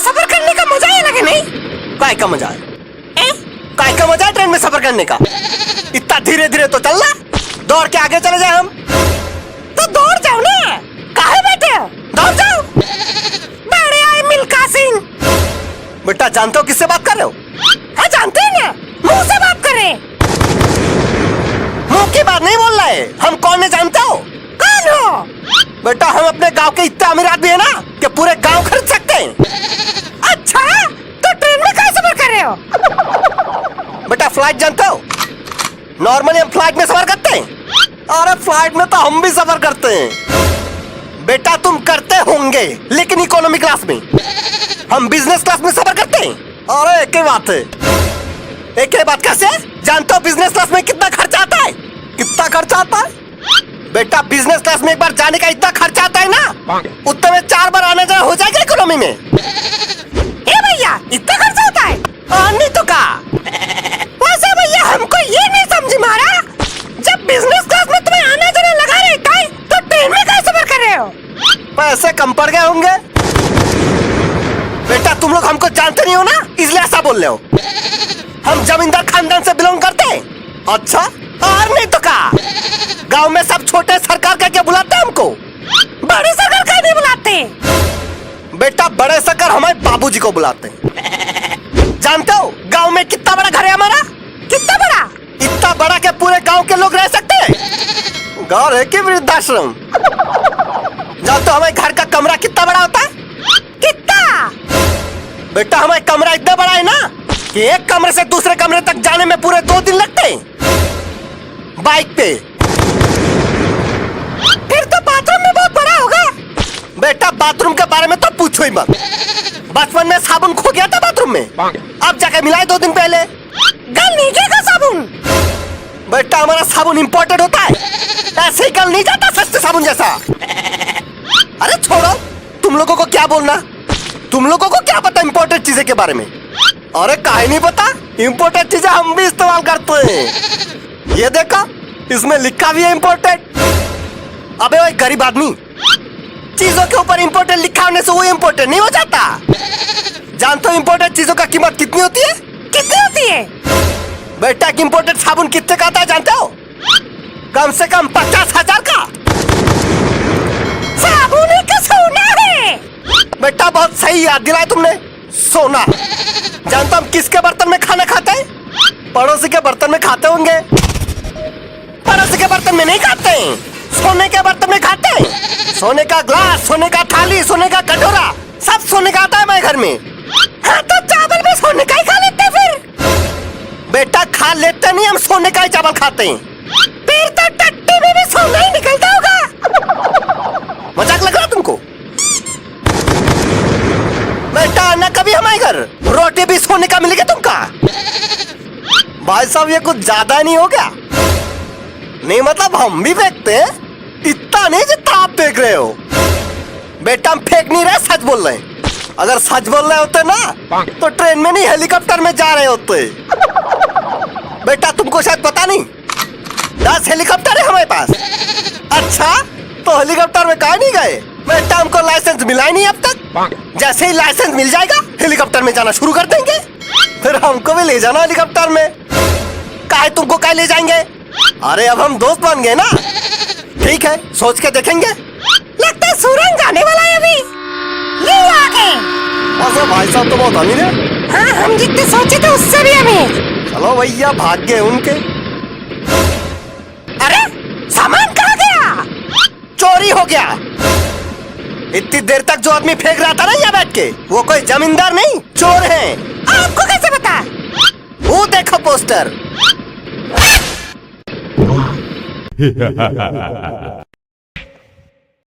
सफर करने का मजा ही लगे नहीं? काय का मजा है? काय का मजा है ट्रेन में सफर करने का? इतना धीरे धीरे तो चलना, दौड़ के आगे चले जाए हम। तो दौड़ जाओ ना, काहे बैठे हो? दौड़ जाओ। बड़े आए मिल्खा सिंह। बेटा जानते हो किससे बात कर रहे हो? हाँ जानते हैं ना, मुंह से बात कर रहे। मुंह की बात नहीं बोल रहे, हम कौन है जानते हो? कौन हो? बेटा हम अपने गांव के इतने अमीर आदमी है ना कि पूरे गांव खरीद सकते हैं। अच्छा, तो ट्रेन में कैसे सफर कर रहे हो? बेटा फ्लाइट जानते हो? नॉर्मली हम फ्लाइट में सफर करते हैं। अरे फ्लाइट में तो हम भी सफर करते हैं। बेटा तुम करते होंगे लेकिन इकोनॉमी क्लास में, हम बिजनेस क्लास में सफर करते हैं। अरे एक ही बात है। एक ही बात कैसे? जानते हो बिजनेस क्लास में कितना खर्चा आता है? कितना खर्चा आता है? बेटा बिजनेस क्लास में एक बार जाने का इतना खर्चा आता है ना, उतने में 4 बार आना जाना हो जाएगा इकोनॉमी में। ए भैया, इतना खर्चा होता है? नहीं तो का? वैसे भैया हमको ये नहीं समझ में आ रहा, जब बिजनेस क्लास में तुम्हें आना जाना लगा रहता है तो ट्रेन में कैसे सफर कर रहे हो? पैसे कम पड़ गए होंगे। बेटा तुम लोग हमको जानते नहीं हो ना, इसलिए ऐसा बोल रहे हो। हम जमींदार खानदान से बिलोंग करते हैं। अच्छा, और नहीं तो का? गांव में सब छोटे सरकार का क्या बुलाते हैं हमको? बड़े सरकार का नहीं बुलाते। बेटा बड़े सरकार हमारे बाबूजी को बुलाते हैं। जानते हो गांव में कितना बड़ा घर है हमारा? कितना बड़ा? इतना बड़ा कि पूरे गांव के लोग रह सकते हैं। घर है कि वृद्धाश्रम? जानते हो हमारे घर का कमरा कितना बड़ा होता है? कितना? बेटा हमारा कमरा इतना बड़ा है ना कि एक कमरे से दूसरे कमरे तक जाने में पूरे 2 दिन लगते हैं बाइक पे। फिर तो बाथरूम में बहुत बड़ा होगा। बेटा बाथरूम के बारे में तो पूछो ही मत। बचपन में साबुन खो गया था बाथरूम में, अब जाके मिला है 2 दिन पहले। गल नहीं जाएगा साबुन। बेटा हमारा साबुन इंपोर्टेड होता है, ऐसे ही गल नहीं जाता सस्ते साबुन जैसा। अरे छोड़ो, तुम लोगों को क्या बोलना, तुम लोगों को क्या पता इंपोर्टेड चीजें के बारे में? अरे काहे नहीं पता, इंपोर्टेड चीजें हम भी इस्तेमाल करते हैं। ये देखो इसमें लिखा भी है इंपोर्टेड। अबे वो गरीब आदमी, चीजों के ऊपर इंपोर्टेड लिखा होने से वो इंपोर्टेड नहीं हो जाता। जानते हो इंपोर्टेड चीजों का कीमत कितनी होती है? कितनी होती है? बेटा इंपोर्टेड साबुन कितने का आता है जानते हो? कम से कम 50,000 का। साबुन ही का सोना है। बेटा बहुत सही याद दिलाया तुमने, सोना। जानते हो हम किसके बर्तन में खाना खाते हैं? पड़ोसी के बर्तन में खाते होंगे। पड़ोसी के बर्तन में नहीं खाते हैं, सोने के बर्तन में खाते हैं। सोने का ग्लास, सोने का थाली, सोने का कटोरा, सब सोने का आता है हमारे घर में। हाँ तो चावल में सोने का ही खा लेते हैं फिर। बेटा खा लेते नहीं, हम सोने का ही चावल खाते हैं। फिर तो टट्टी में भी सोना ही निकलता होगा। मजाक लग रहा तुमको? बेटा आना कभी हमारे घर, रोटी भी सोने का मिलेगा तुमका। भाई साहब ये कुछ ज्यादा नहीं हो गया? नहीं मतलब हम भी फेंकते हैं, इतना नहीं जितना आप फेंक रहे हो। बेटा हम फेंक नहीं रहे, सच बोल रहे हैं। अगर सच बोल रहे होते ना तो ट्रेन में नहीं हेलीकॉप्टर में जा रहे होते। बेटा तुमको शायद पता नहीं, 10 हेलीकॉप्टर है हमारे पास। अच्छा तो हेलीकॉप्टर में कहाँ नहीं गए? बेटा हमको लाइसेंस मिला ही नहीं अब तक। जैसे ही लाइसेंस मिल जाएगा हेलीकॉप्टर में जाना शुरू कर देंगे, फिर हमको भी ले जाना हेलीकॉप्टर में। काहे तुमको काहे ले जाएंगे? अरे अब हम दोस्त बन गए ना। ठीक है सोच के देखेंगे। लगता है सूरज जाने वाला है अभी। ये आ गए। अच्छा भाई साहब तो बहुत अमीर है। हाँ हम जितने सोचे थे उससे भी अमीर। चलो भैया भाग गए उनके। अरे सामान कहाँ गया? चोरी हो गया। इतनी देर तक जो आदमी फेंक रहा था ना यहाँ बैठ के, वो कोई जमींदार नहीं चोर है। आपको कैसे पता? वो देखो पोस्टर।